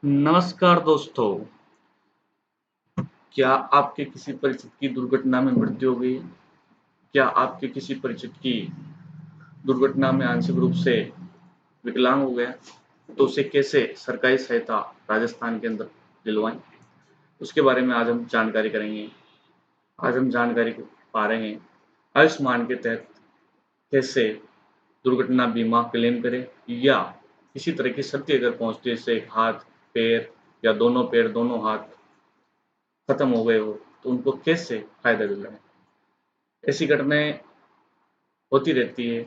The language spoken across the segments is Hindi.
नमस्कार दोस्तों, क्या आपके किसी परिचित की दुर्घटना में मृत्यु हो गई है? क्या आपके किसी परिचित की दुर्घटना में आंशिक रूप से विकलांग हो गया? तो उसे कैसे सरकारी सहायता राजस्थान के अंदर दिलवाएँ? उसके बारे में आज हम जानकारी करेंगे। आज हम जानकारी पा रहे हैं, आयुष्मान के तहत कैसे दुर्घटना बीमा क्लेम करें या किसी तरह की क्षति अगर पहुँचती है, जैसे हाथ, पैर या दोनों पैर, दोनों हाथ खत्म हो गए हो, तो उनको कैसे फ़ायदा दिलाएँ? ऐसी घटनाएँ होती रहती है।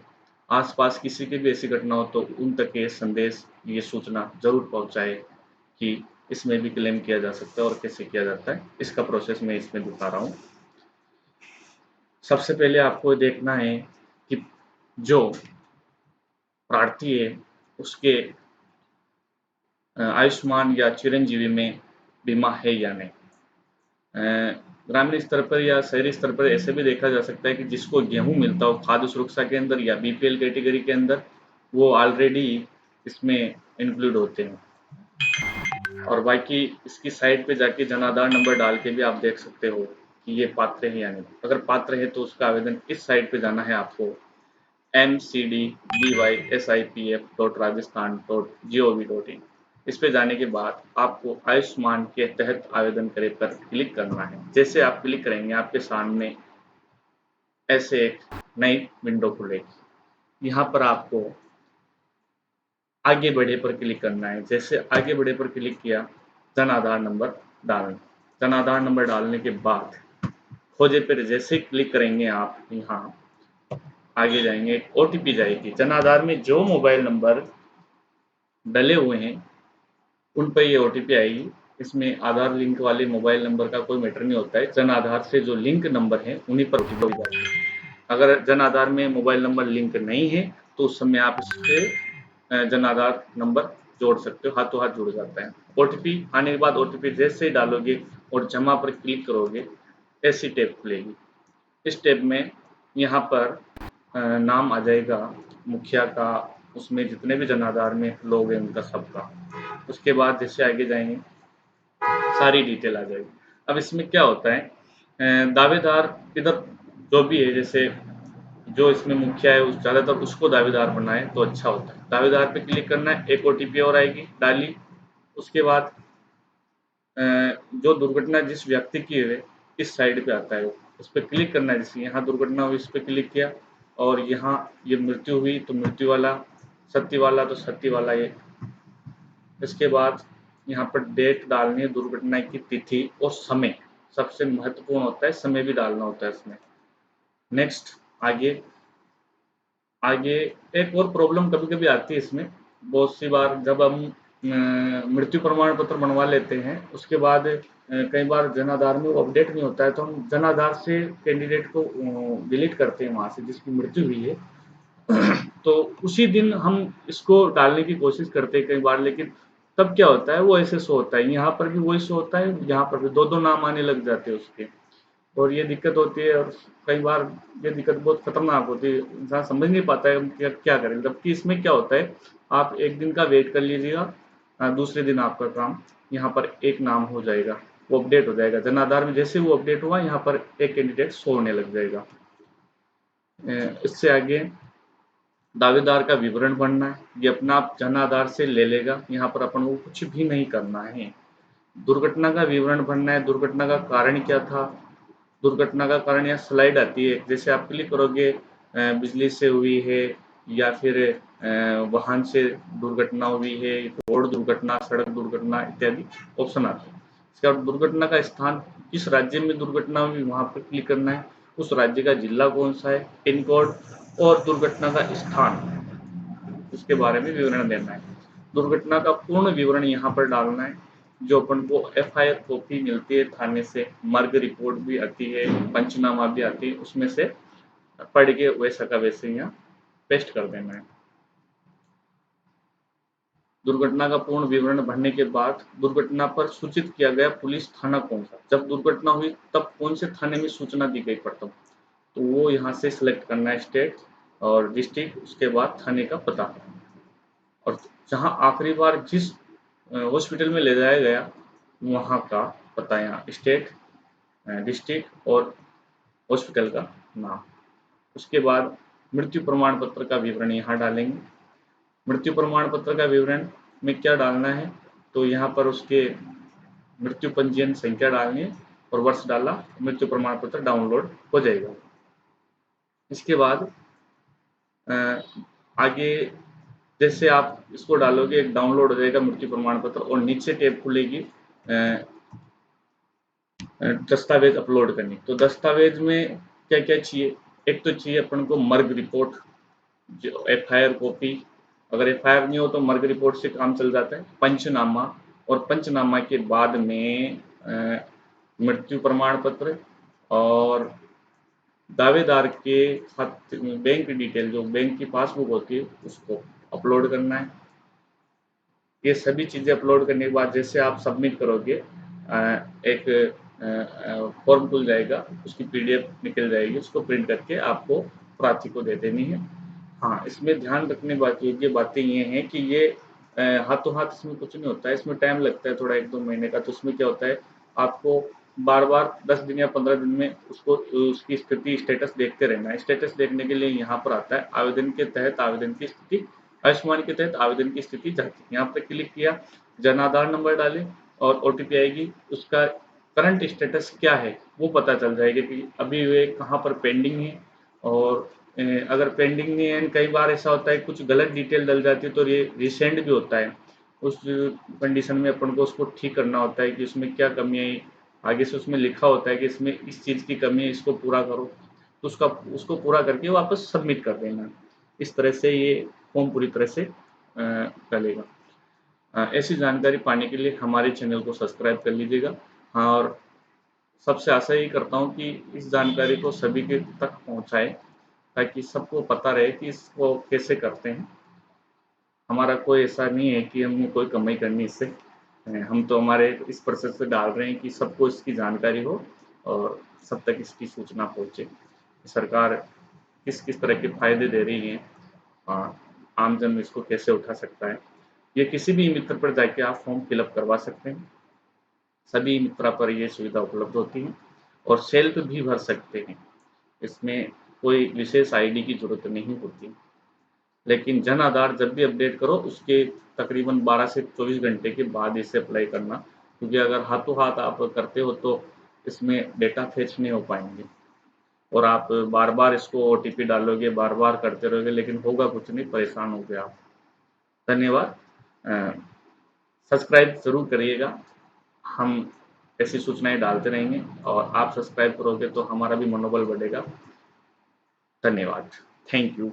आस-पास किसी की भी ऐसी घटना हो तो उन तक ये संदेश, ये सूचना ज़रूर पहुँचाएँ कि इसमें भी क्लेम किया जा सकता है और कैसे किया जाता है। इसका प्रोसेस मैं इसमें दिखा रहा हूँ। सबसे पहले आपको देखना है कि जो प्रार्थी है उसके आयुष्मान या चिरंजीवी में बीमा है या नहीं। ग्रामीण स्तर पर या शहरी स्तर पर ऐसे भी देखा जा सकता है कि जिसको गेहूँ मिलता हो खाद्य सुरक्षा के अंदर या बीपीएल कैटेगरी के अंदर, वो ऑलरेडी इसमें इंक्लूड होते हैं। और बाकी इसकी साइट पे जाके जन आधार नंबर डाल के भी आप देख सकते हो कि ये पात्र है या नहीं। अगर पात्र है तो उसका आवेदन इस साइट पे जाना है आपको mcdbysipf.rajasthan.gov.in। इस पे जाने के बाद आपको आयुष्मान के तहत आवेदन करे पर क्लिक करना है। जैसे आप क्लिक करेंगे आपके सामने ऐसे एक नई विंडो खुलेगी। यहाँ पर आपको आगे बढ़े पर क्लिक करना है। जैसे आगे बढ़े पर क्लिक किया, जन आधार नंबर डालना। जन आधार नंबर डालने के बाद खोजे पर जैसे ही क्लिक करेंगे आप यहाँ आगे जाएंगे, एक ओटीपी जाएगी। जन आधार में जो मोबाइल नंबर डले हुए हैं उन पर ये ओटीपी आएगी। इसमें आधार लिंक वाले मोबाइल नंबर का कोई मैटर नहीं होता है। जन आधार से जो लिंक नंबर है उन्हीं पर ओटीपी जाती है। अगर जन आधार में मोबाइल नंबर लिंक नहीं है तो उस समय आप इससे जन आधार नंबर जोड़ सकते हो, हाथों हाथ जुड़ जाता है। ओटीपी आने के बाद ओटीपी जैसे ही डालोगे और जमा पर क्लिक करोगे, ऐसी टैब खुलेगी। इस टैब में यहाँ पर नाम आ जाएगा मुखिया का, उसमें जितने भी जन आधार में लोग हैं उनका सबका। उसके बाद जैसे आगे जाएंगे सारी डिटेल आ जाएगी। अब इसमें क्या होता है, दावेदार इधर जो भी है, जैसे जो इसमें मुखिया है उस ज़्यादातर उसको दावेदार बनाए तो अच्छा होता है। दावेदार पे क्लिक करना है, एक ओटीपी और आएगी, डाली। उसके बाद जो दुर्घटना जिस व्यक्ति की है इस साइड पे आता है, उस पर क्लिक करना है। जैसे यहाँ दुर्घटना हुई, इस पर क्लिक किया और यहाँ ये मृत्यु हुई तो मृत्यु वाला, सत्य वाला तो सत्य वाला ये। इसके बाद यहाँ पर डेट डालनी है, दुर्घटना की तिथि और समय सबसे महत्वपूर्ण होता है, समय भी डालना होता है इसमें। नेक्स्ट आगे आगे एक और प्रॉब्लम कभी-कभी आती है इसमें, बहुत सी बार जब हम मृत्यु प्रमाण पत्र बनवा लेते हैं, उसके बाद कई बार जन आधार में वो अपडेट नहीं होता है, तो हम जन आधार से कैंडिडेट को डिलीट करते हैं वहाँ से जिसकी मृत्यु हुई है। तो उसी दिन हम इसको डालने की कोशिश करते हैं कई बार, लेकिन तब क्या होता है वो ऐसे शो होता है, यहाँ पर भी वही शो होता है, यहाँ पर भी 2-2 नाम आने लग जाते हैं उसके। और ये दिक्कत होती है और कई बार ये दिक्कत बहुत खतरनाक होती है, इंसान समझ नहीं पाता है हम क्या क्या करें। जबकि इसमें क्या होता है, आप एक दिन का वेट कर लीजिएगा, दूसरे दिन आपका काम यहाँ पर एक नाम हो जाएगा, वो अपडेट हो जाएगा जन आधार में। जैसे वो अपडेट हुआ यहाँ पर एक कैंडिडेट शो होने लग जाएगा। इससे आगे दावेदार का विवरण भरना है, ये अपना आप जन आधार से ले लेगा, यहाँ पर अपन को कुछ भी नहीं करना है। दुर्घटना का विवरण भरना है, दुर्घटना का कारण क्या था, दुर्घटना का कारण यहाँ स्लाइड आती है। जैसे आप क्लिक करोगे बिजली से हुई है या फिर वाहन से दुर्घटना हुई है, रोड दुर्घटना, सड़क दुर्घटना इत्यादि ऑप्शन आते हैं। इसके बाद दुर्घटना का स्थान, किस राज्य में दुर्घटना हुई वहाँ पर क्लिक करना है, उस राज्य का जिला कौन सा है, पिन कोड और दुर्घटना का स्थान, उसके बारे में विवरण देना है। दुर्घटना का पूर्ण विवरण यहाँ पर डालना है। जो अपन को एफआईआर कॉपी मिलती है थाने से, मर्ग रिपोर्ट भी आती है, पंचनामा भी आती है, उसमें से पढ़ के वैसा का वैसे यहाँ पेस्ट कर देना है। दुर्घटना का पूर्ण विवरण भरने के बाद दुर्घटना पर सूचित किया गया पुलिस थाना कौन सा, जब दुर्घटना हुई तब कौन से थाने में सूचना दी गई प्रथम, तो वो यहाँ से सिलेक्ट करना है, स्टेट और डिस्ट्रिक्ट, उसके बाद थाने का पता। और जहाँ आखिरी बार जिस हॉस्पिटल में ले जाया गया, वहाँ का पता, यहाँ स्टेट, डिस्ट्रिक्ट और हॉस्पिटल का नाम। उसके बाद मृत्यु प्रमाण पत्र का विवरण यहाँ डालेंगे। मृत्यु प्रमाण पत्र का विवरण में क्या डालना है, तो यहाँ पर उसके मृत्यु पंजीयन संख्या डालनी है और वर्ष डाला, मृत्यु प्रमाण पत्र डाउनलोड हो जाएगा। इसके बाद आगे जैसे आप इसको डालोगे, एक डाउनलोड हो जाएगा मृत्यु प्रमाण पत्र और नीचे टैब खुलेगी दस्तावेज अपलोड करनी। तो दस्तावेज में क्या क्या चाहिए, एक तो चाहिए अपन को मर्ग रिपोर्ट, जो एफआईआर कॉपी, अगर एफआईआर नहीं हो तो मर्ग रिपोर्ट से काम चल जाता है। पंचनामा, और पंचनामा के बाद में मृत्यु प्रमाण पत्र और दावेदार के खाते बैंक डिटेल, जो बैंक की पासबुक होती है, उसको अपलोड करना है। ये सभी चीज़ें अपलोड करने के बाद जैसे आप सबमिट करोगे, एक फॉर्म खुल जाएगा, उसकी पीडीएफ निकल जाएगी, उसको प्रिंट करके आपको प्रार्थी को दे देनी है। हाँ, इसमें ध्यान रखने योग्य बातें ये हैं कि ये हाथों हाथ इसमें कुछ नहीं होता है, इसमें टाइम लगता है थोड़ा 1-2 महीने का। तो उसमें क्या होता है, आपको बार-बार 10 दिन या 15 दिन में उसको उसकी स्थिति स्टेटस देखते रहना है। स्टेटस देखने के लिए यहाँ पर आता है आवेदन के तहत आवेदन की स्थिति, आयुष्मान के तहत आवेदन की स्थिति जाँचें। यहाँ पे क्लिक किया, जन आधार नंबर डालें और ओटीपी आएगी, उसका करंट स्टेटस क्या है वो पता चल जाएगा कि अभी वे कहाँ पर पेंडिंग है। और अगर पेंडिंग नहीं है, कई बार ऐसा होता है कुछ गलत डिटेल डल जाती है तो ये रिसेंड भी होता है। उस कंडीशन में अपन को उसको ठीक करना होता है कि उसमें क्या कमी आई, आगे से उसमें लिखा होता है कि इसमें इस चीज़ की कमी है, इसको पूरा करो, तो उसको पूरा करके वापस सबमिट कर देना। इस तरह से ये फॉर्म पूरी तरह से डलेगा। ऐसी जानकारी पाने के लिए हमारे चैनल को सब्सक्राइब कर लीजिएगा। हाँ, और सबसे आशा यही करता हूँ कि इस जानकारी को सभी के तक पहुँचाएँ, ताकि सबको पता रहे कि इसको कैसे करते हैं। हमारा कोई ऐसा नहीं है कि हमें कोई कमाई करनी है इससे। हम तो हमारे इस प्रोसेस से डाल रहे हैं कि सबको इसकी जानकारी हो और सब तक इसकी सूचना पहुँचे। सरकार किस-किस तरह के फ़ायदे दे रही है, आमजन इसको कैसे उठा सकता है। ये किसी भी मित्र पर जाके आप फॉर्म फिल अप करवा सकते हैं। सभी मित्रा पर ये सुविधा उपलब्ध होती है और सेल्फ भी भर सकते हैं। इसमें कोई विशेष आईडी की ज़रूरत नहीं होती। लेकिन जन आधार जब भी अपडेट करो, उसके तकरीबन 12 से 24 घंटे के बाद इसे अप्लाई करना, क्योंकि अगर हाथों हाथ आप करते हो तो इसमें डेटा फेच नहीं हो पाएँगे और आप बार-बार इसको ओटीपी डालोगे, बार-बार करते रहोगे, लेकिन होगा कुछ नहीं, परेशान होगे आप। धन्यवाद। सब्सक्राइब ज़रूर करिएगा, हम ऐसी सूचनाएँ डालते रहेंगे और आप सब्सक्राइब करोगे तो हमारा भी मनोबल बढ़ेगा। धन्यवाद। Thank you.